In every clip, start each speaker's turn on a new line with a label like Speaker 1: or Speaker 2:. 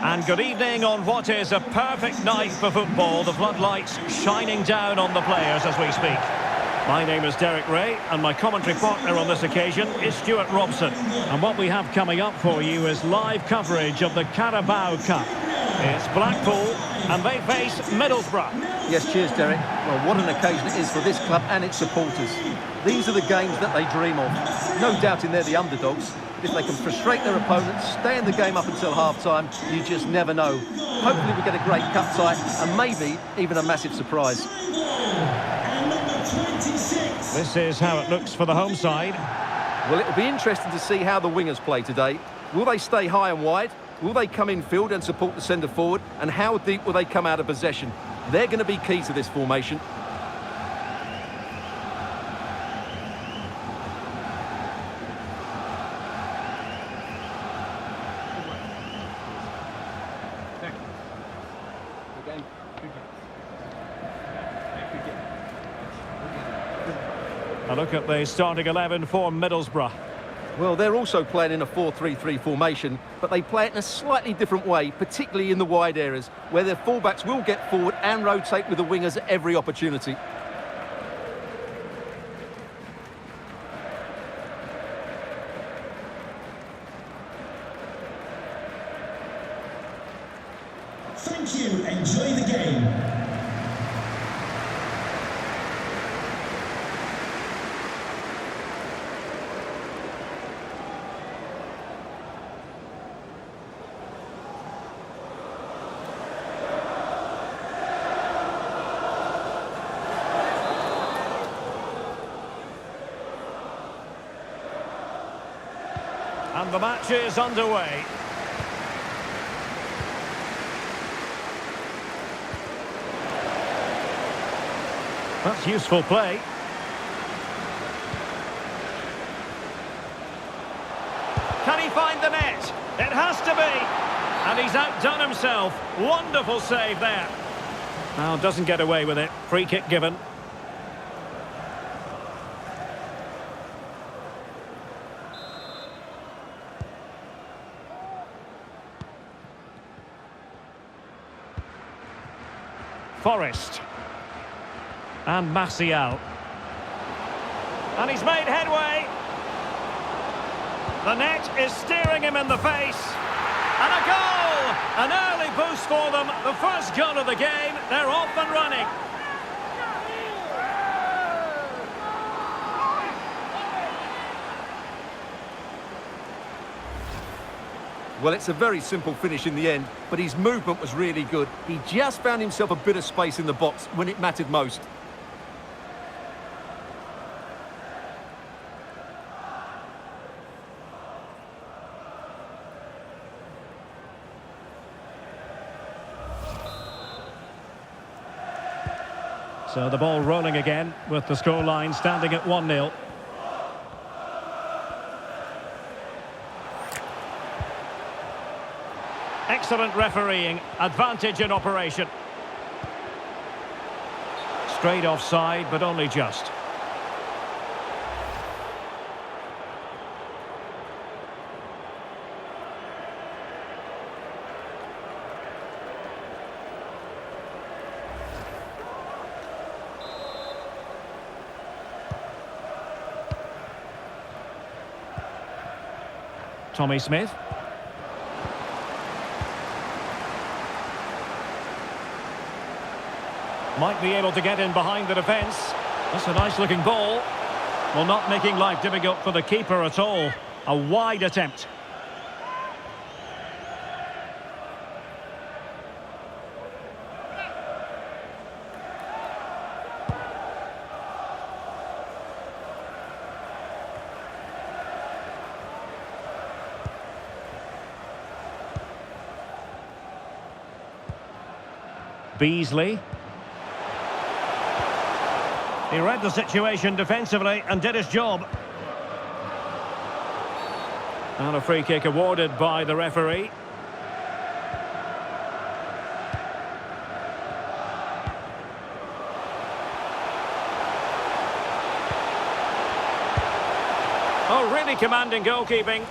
Speaker 1: And good evening on what is a perfect night for football. The floodlights shining down on the players as we speak. My name is Derek Ray, and my commentary partner on this occasion is Stuart Robson. And what we have coming up for you is live coverage of the Carabao Cup. It's Blackpool, and they face Middlesbrough.
Speaker 2: Yes, cheers, Derek. Well, what an occasion it is for this club and its supporters. These are the games that they dream of. No doubting they're the underdogs. If they can frustrate their opponents, stay in the game up until half-time, you just never know. Hopefully we get a great cup tie and maybe even a massive surprise.
Speaker 1: This is how it looks for the home side.
Speaker 2: Well, it'll be interesting to see how the wingers play today. Will they stay high and wide? Will they come in field and support the centre-forward? And how deep will they come out of possession? They're going to be key to this formation.
Speaker 1: A look at the starting 11 for Middlesbrough.
Speaker 2: Well, they're also playing in a 4-3-3 formation, but they play it in a slightly different way, particularly in the wide areas, where their fullbacks will get forward and rotate with the wingers at every opportunity.
Speaker 3: Thank you. Enjoy the game.
Speaker 1: And the match is underway. That's useful play. Can he find the net? It has to be. And he's outdone himself. Wonderful save there. Now doesn't get away with it. Free kick given. Forrest. And Martial. And he's made headway. The net is staring him in the face. And a goal! An early boost for them. The first goal of the game. They're off and running.
Speaker 2: Well, it's a very simple finish in the end, but his movement was really good. He just found himself a bit of space in the box when it mattered most.
Speaker 1: So the ball rolling again with the scoreline standing at 1-0. Excellent refereeing, advantage in operation. Straight offside, but only just. Tommy Smith. Might be able to get in behind the defence. That's a nice looking ball. Well, not making life difficult for the keeper at all. A wide attempt. Beasley. He read the situation defensively and did his job. And a free kick awarded by the referee. Oh, really commanding goalkeeping.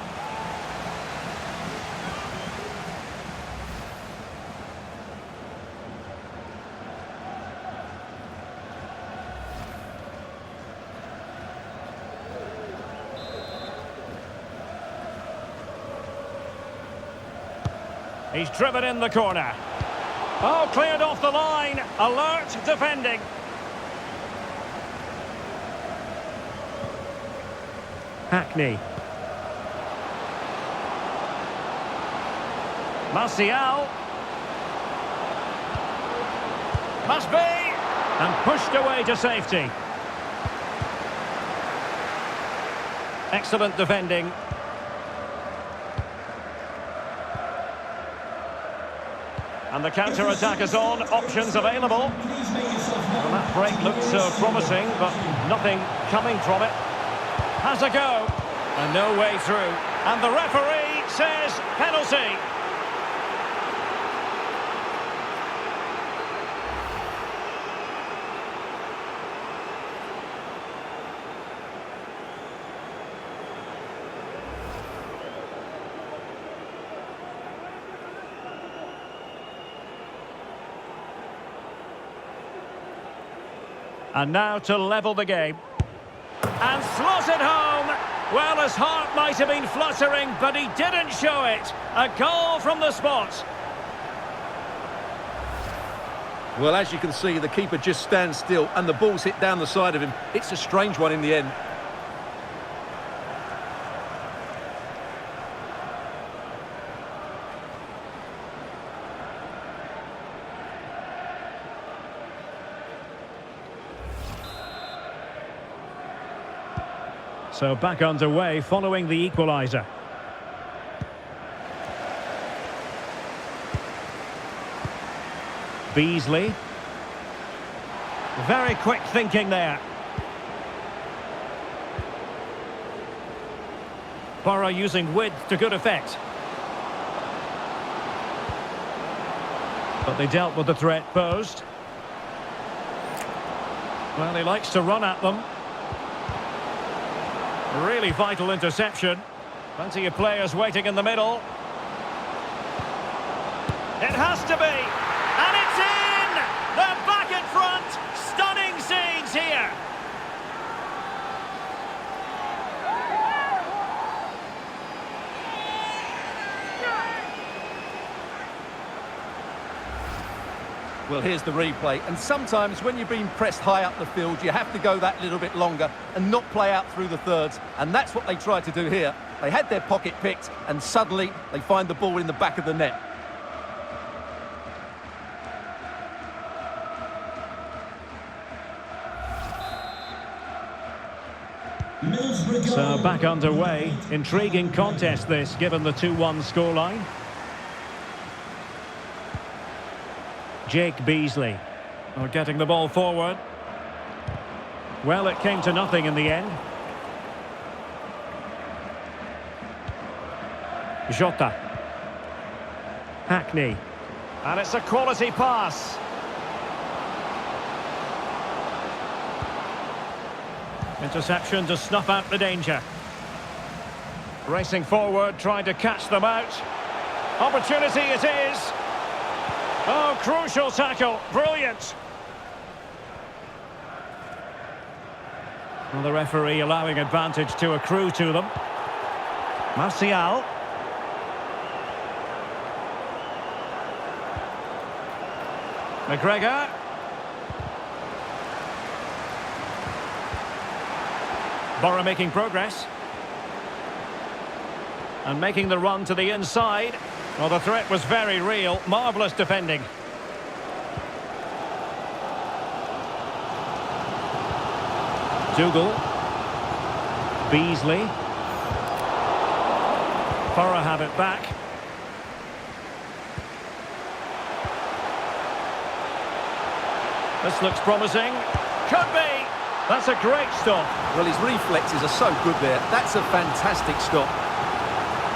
Speaker 1: He's driven in the corner. Oh, cleared off the line. Alert defending. Hackney. Martial. Must be. And pushed away to safety. Excellent defending. And the counter-attack is on. Options available. Well, that break looked promising, but nothing coming from it. Has a go. And no way through. And the referee says penalty. And now to level the game. And slot it home. Well, his heart might have been fluttering, but he didn't show it. A goal from the spot.
Speaker 2: Well, as you can see, the keeper just stands still and the ball's hit down the side of him. It's a strange one in the end.
Speaker 1: So back underway following the equaliser. Beasley. Very quick thinking there. Borough using width to good effect. But they dealt with the threat posed. Well, he likes to run at them. Really vital interception. Plenty of players waiting in the middle. It has to be. And it's in! They're back in front. Stunning scenes here.
Speaker 2: Well, here's the replay. And sometimes when you're being pressed high up the field, you have to go that little bit longer and not play out through the thirds. And that's what they tried to do here. They had their pocket picked and suddenly they find the ball in the back of the net.
Speaker 1: So back underway. Intriguing contest this, given the 2-1 scoreline. Jake Beasley. Oh, getting the ball forward. Well, it came to nothing in the end. Jota. Hackney. And it's a quality pass. Interception to snuff out the danger. Racing forward, trying to catch them out. Opportunity it is. Oh, crucial tackle. Brilliant. Well, the referee allowing advantage to accrue to them. Martial. McGregor. Borough making progress. And making the run to the inside. Well, the threat was very real. Marvellous defending. Dougal. Beasley. Borough have it back. This looks promising. Could be. That's a great stop.
Speaker 2: Well, his reflexes are so good there. That's a fantastic stop.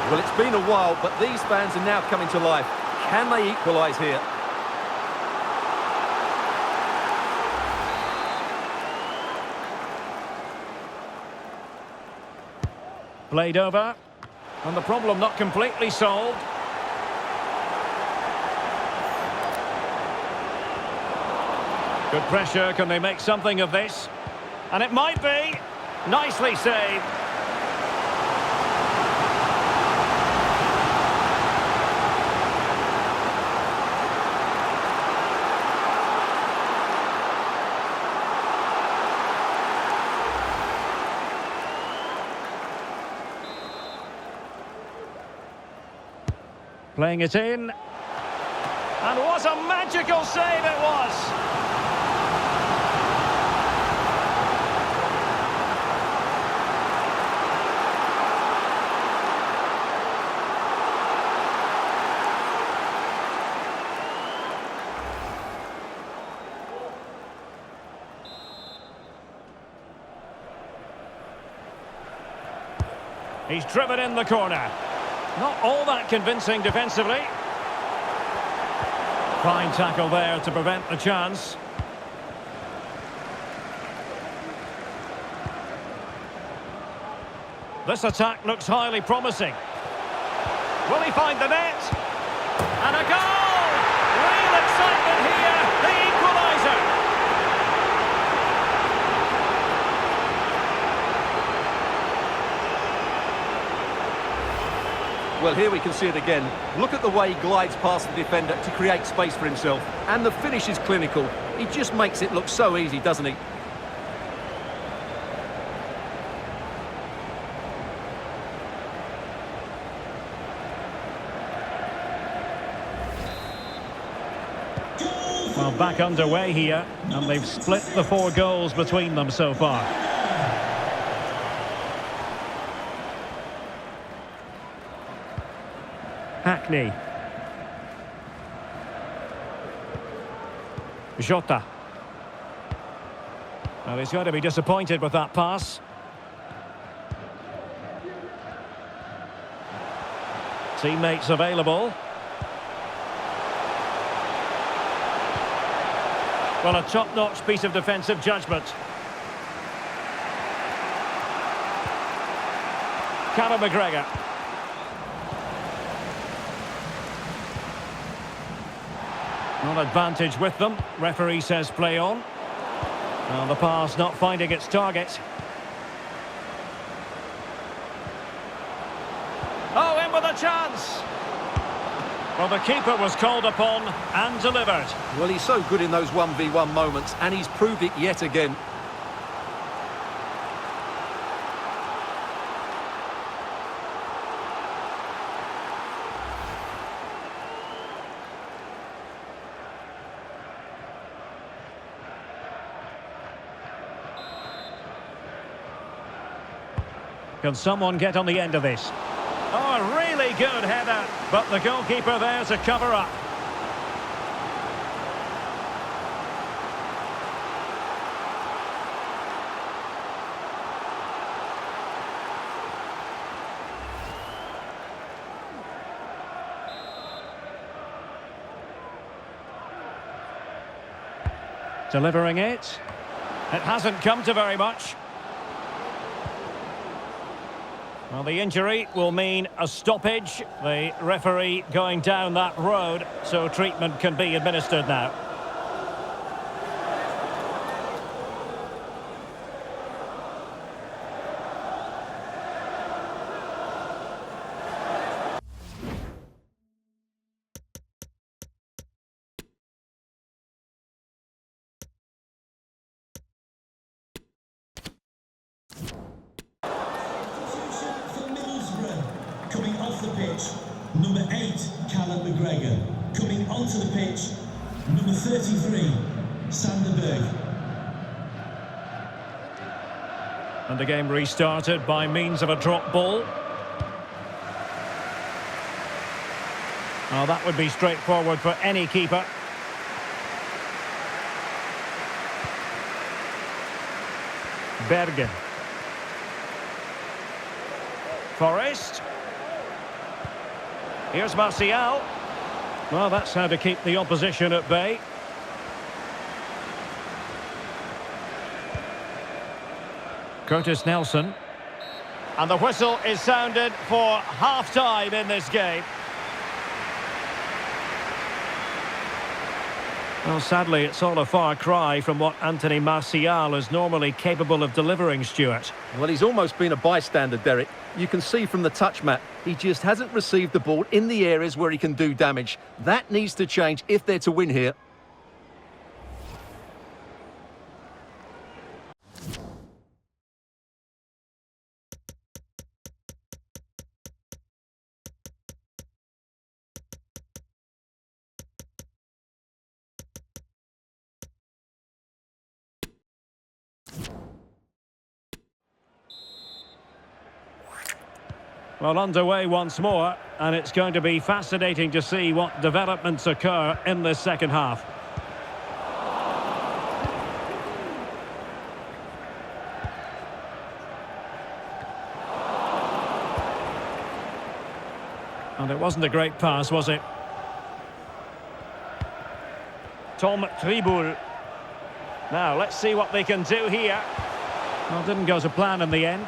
Speaker 2: Well, it's been a while, but these fans are now coming to life. Can they equalise here?
Speaker 1: Played over. And the problem not completely solved. Good pressure. Can they make something of this? And it might be. Nicely saved. Playing it in. And what a magical save it was! He's driven in the corner. Not all that convincing defensively. Fine tackle there to prevent the chance. This attack looks highly promising. Will he find the net? And a goal! Real excitement here, the equaliser!
Speaker 2: Well, here we can see it again. Look at the way he glides past the defender to create space for himself. And the finish is clinical. He just makes it look so easy, doesn't he?
Speaker 1: Well, back underway here, and they've split the 4 goals between them so far. Hackney. Jota. Well, he's going to be disappointed with that pass. Teammates available. Well, a top-notch piece of defensive judgment. Callum McGregor. Not advantage with them. Referee says play on. Well, the pass not finding its target. Oh, in with a chance! Well, the keeper was called upon and delivered.
Speaker 2: Well, he's so good in those 1v1 moments, and he's proved it yet again.
Speaker 1: Can someone get on the end of this? Oh, a really good header, but the goalkeeper there to cover up. Delivering it. It hasn't come to very much. Well, the injury will mean a stoppage. The referee going down that road, so treatment can be administered now.
Speaker 3: Coming off the pitch, number 8, Callum McGregor. Coming onto the pitch, number 33, Sanderberg.
Speaker 1: And the game restarted by means of a drop ball. Oh, that would be straightforward for any keeper. Bergen. Forrest. Here's Martial. Well, that's how to keep the opposition at bay. Curtis Nelson. And the whistle is sounded for half-time in this game. Well, sadly, it's all a far cry from what Anthony Martial is normally capable of delivering, Stuart.
Speaker 2: Well, he's almost been a bystander, Derek. You can see from the touch map, he just hasn't received the ball in the areas where he can do damage. That needs to change if they're to win here.
Speaker 1: Well, underway once more, and it's going to be fascinating to see what developments occur in this second half. And it wasn't a great pass, was it? Tom Tribul. Now, let's see what they can do here. Well, didn't go to plan in the end.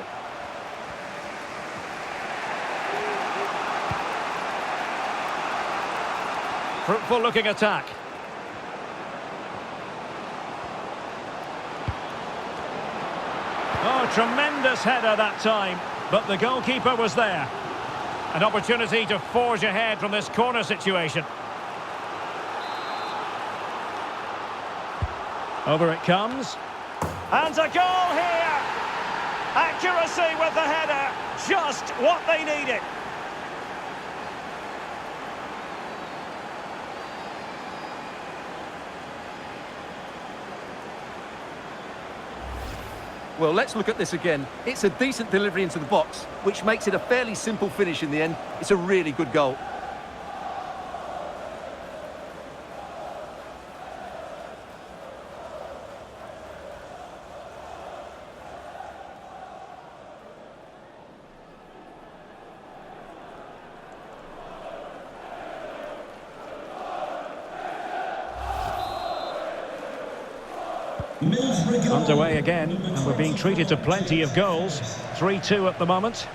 Speaker 1: Fruitful looking attack. Oh, tremendous header that time, but the goalkeeper was there. An opportunity to forge ahead from this corner situation. Over it comes. And a goal here! Accuracy with the header, just what they needed.
Speaker 2: Well, let's look at this again. It's a decent delivery into the box, which makes it a fairly simple finish in the end. It's a really good goal.
Speaker 1: Underway again, and we're being treated to plenty of goals. 3-2 at the moment.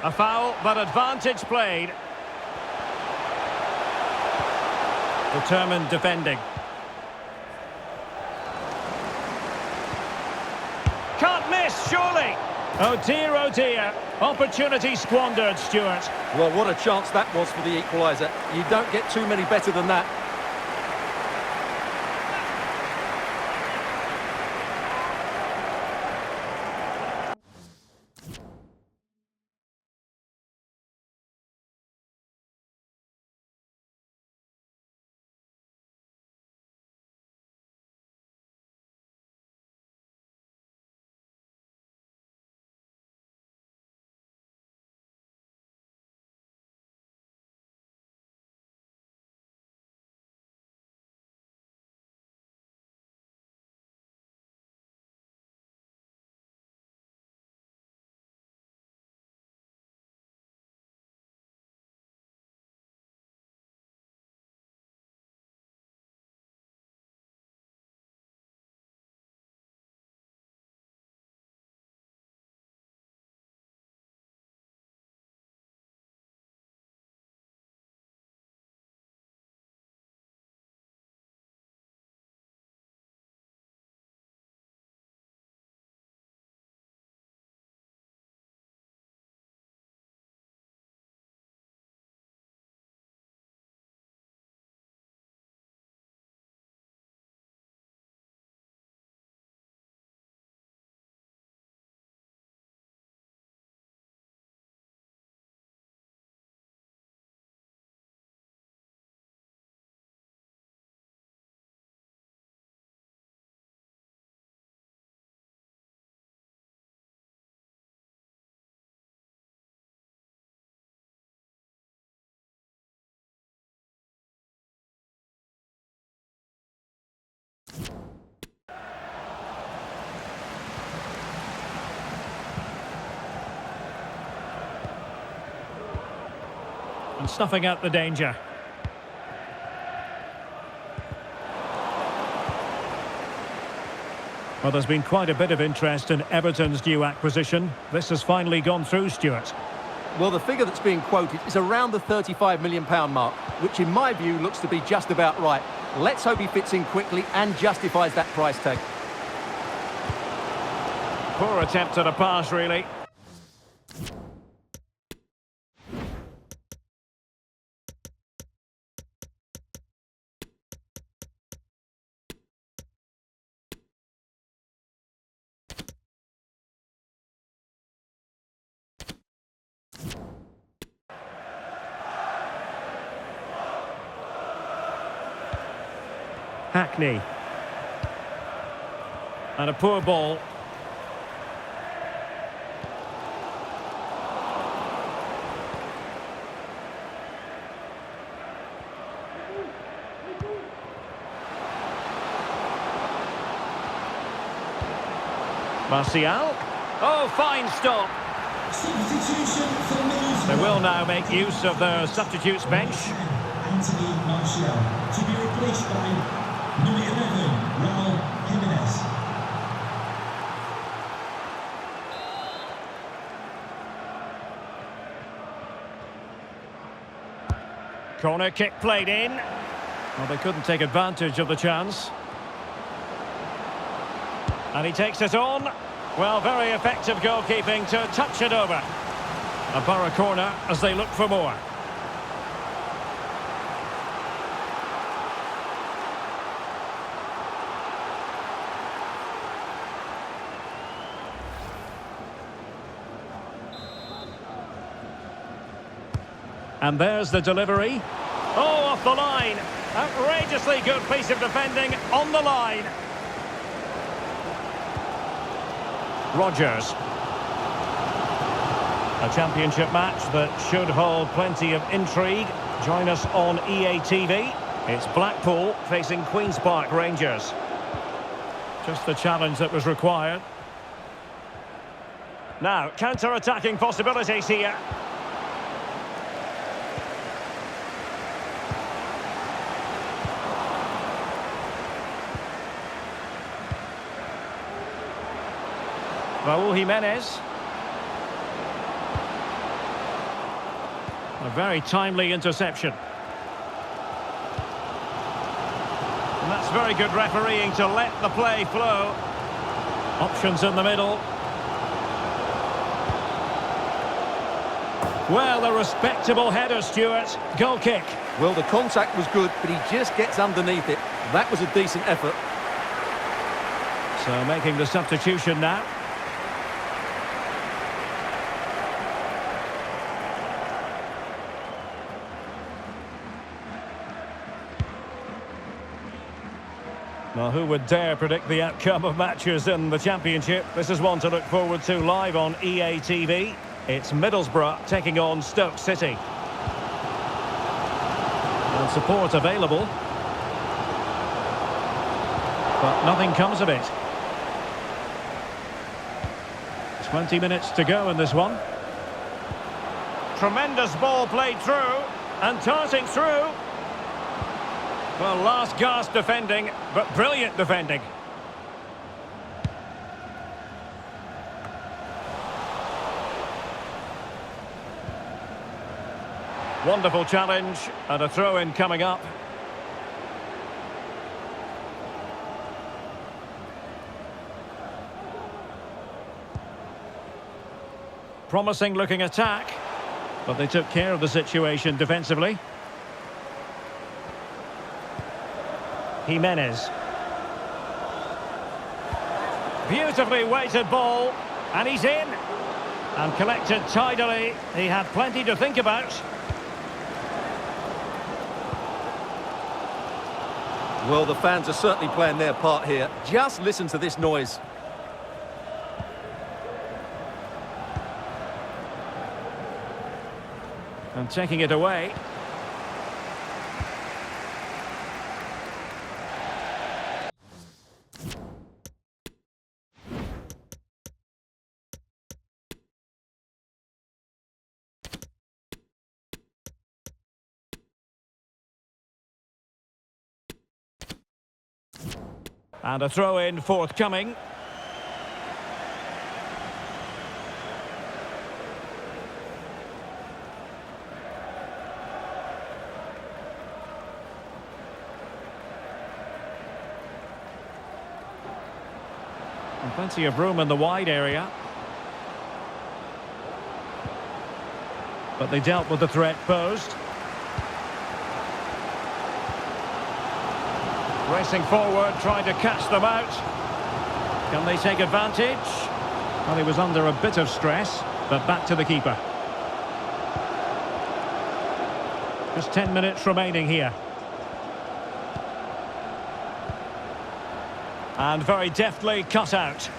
Speaker 1: A foul, but advantage played. Determined defending. Can't miss, surely. Oh dear, opportunity squandered, Stuart.
Speaker 2: Well, what a chance that was for the equaliser. You don't get too many better than that.
Speaker 1: And snuffing out the danger. Well, there's been quite a bit of interest in Everton's new acquisition. This has finally gone through, Stuart.
Speaker 2: Well, the figure that's being quoted is around the £35 million mark, which in my view looks to be just about right. Let's hope he fits in quickly and justifies that price tag.
Speaker 1: Poor attempt at a pass, really. Hackney. And a poor ball. Martial. Oh, fine stop.
Speaker 3: Substitution for Middlesbrough.
Speaker 1: They will now make use of their substitutes bench.
Speaker 3: Anthony Martial to be replaced by number 11, Raul Jimenez.
Speaker 1: Corner kick played in. Well, they couldn't take advantage of the chance. And he takes it on. Well, very effective goalkeeping to touch it over. A Borough corner as they look for more. And there's the delivery. Oh, off the line. Outrageously good piece of defending on the line. Rodgers. A championship match that should hold plenty of intrigue. Join us on EA TV. It's Blackpool facing Queen's Park Rangers. Just the challenge that was required. Now, counter-attacking possibilities here. Raul Jimenez. A very timely interception. And that's very good refereeing to let the play flow. Options in the middle. Well, a respectable header, Stuart. Goal kick.
Speaker 2: Well, the contact was good, but he just gets underneath it. That was a decent effort.
Speaker 1: So making the substitution now. Well, who would dare predict the outcome of matches in the Championship? This is one to look forward to live on EA TV. It's Middlesbrough taking on Stoke City. And support available. But nothing comes of it. 20 minutes to go in this one. Tremendous ball played through. And darting through. Well, last gasp defending, but brilliant defending. Wonderful challenge, and a throw-in coming up. Promising looking attack, but they took care of the situation defensively. Jimenez. Beautifully weighted ball, and he's in. And collected tidily. He had plenty to think about.
Speaker 2: Well, the fans are certainly playing their part here. Just listen to this noise.
Speaker 1: And taking it away. And a throw-in forthcoming. And plenty of room in the wide area. But they dealt with the threat posed. Racing forward, trying to catch them out. Can they take advantage? Well, he was under a bit of stress, but back to the keeper. Just 10 minutes remaining here. And very deftly cut out.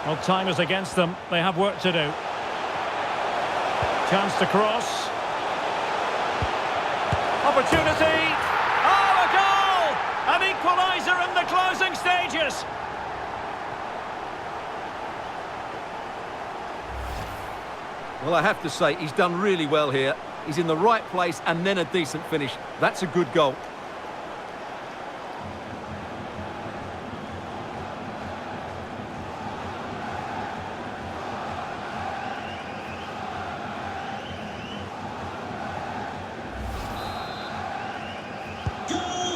Speaker 1: Well, time is against them. They have work to do. Chance to cross. Opportunity. Oh, a goal! An equaliser in the closing stages.
Speaker 2: Well, I have to say, he's done really well here. He's in the right place and then a decent finish. That's a good goal.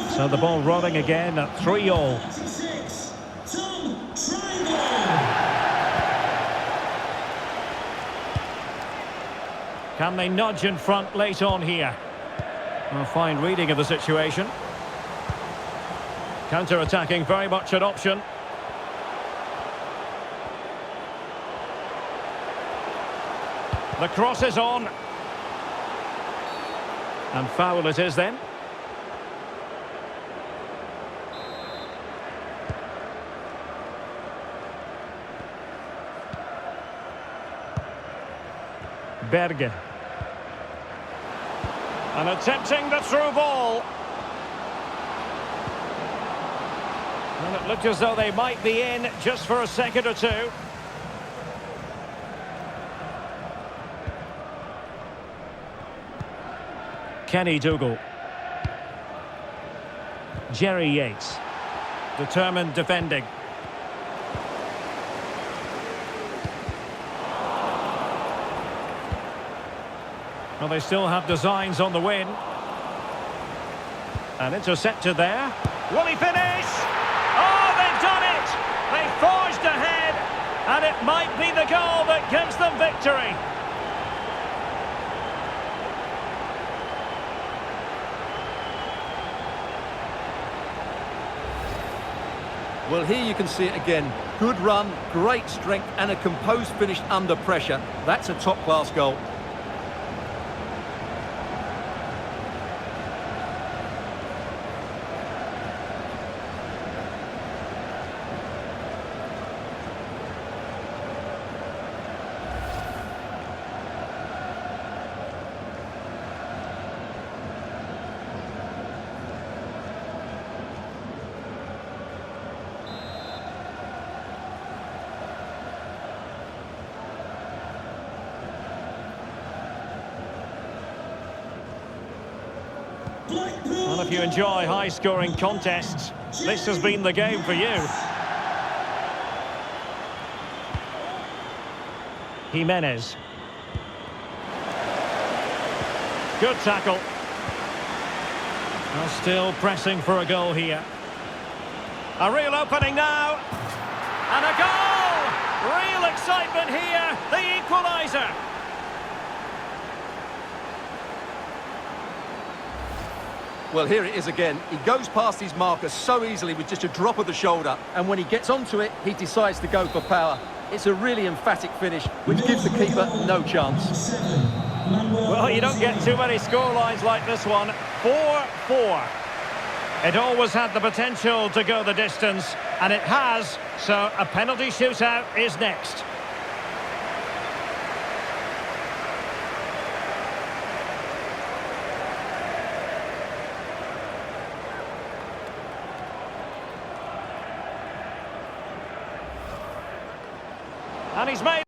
Speaker 1: So the ball rolling again at 3-all. Can they nudge in front late on here? A fine reading of the situation. Counter-attacking, very much an option. The cross is on. And foul it is then. Berge. And attempting the through ball. And it looked as though they might be in just for a second or two. Kenny Dougal. Jerry Yates. Determined defending. Well, they still have designs on the win. And intercepted there. Will he finish? Oh, they've done it! They forged ahead, and it might be the goal that gives them victory.
Speaker 2: Well, here you can see it again. Good run, great strength, and a composed finish under pressure. That's a top-class goal.
Speaker 1: Well, if you enjoy high-scoring contests, this has been the game for you. Jimenez. Good tackle. Well, still pressing for a goal here. A real opening now. And a goal! Real excitement here. The equaliser.
Speaker 2: Well, here it is again. He goes past his marker so easily with just a drop of the shoulder. And when he gets onto it, he decides to go for power. It's a really emphatic finish, which gives the keeper no chance.
Speaker 1: Well, you don't get too many scorelines like this one. 4-4. It always had the potential to go the distance, and it has. So a penalty shootout is next. And he's made...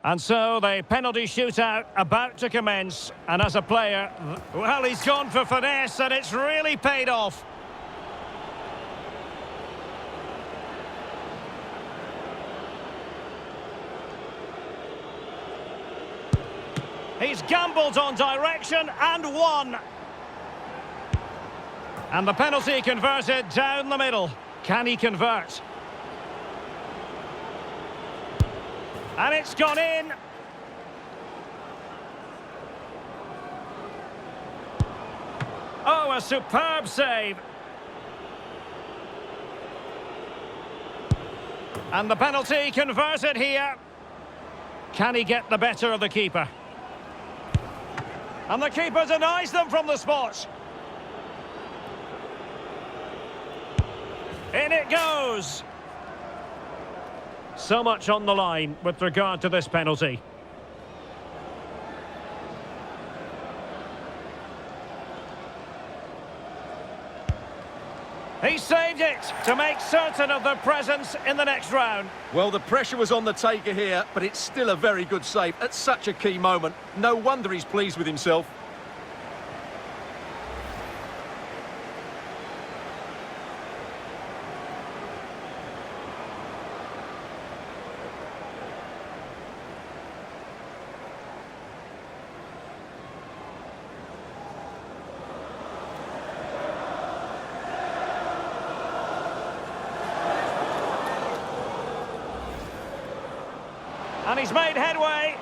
Speaker 1: And so the penalty shootout about to commence. And as a player, well, he's gone for finesse and it's really paid off. He's gambled on direction and won. And the penalty converted down the middle. Can he convert? And it's gone in. Oh, a superb save. And the penalty converted here. Can he get the better of the keeper? And the keeper denies them from the spot. In it goes. So much on the line with regard to this penalty. He saved it to make certain of their presence in the next round.
Speaker 2: Well, the pressure was on the taker here, but it's still a very good save at such a key moment. No wonder he's pleased with himself.
Speaker 1: And he's made headway.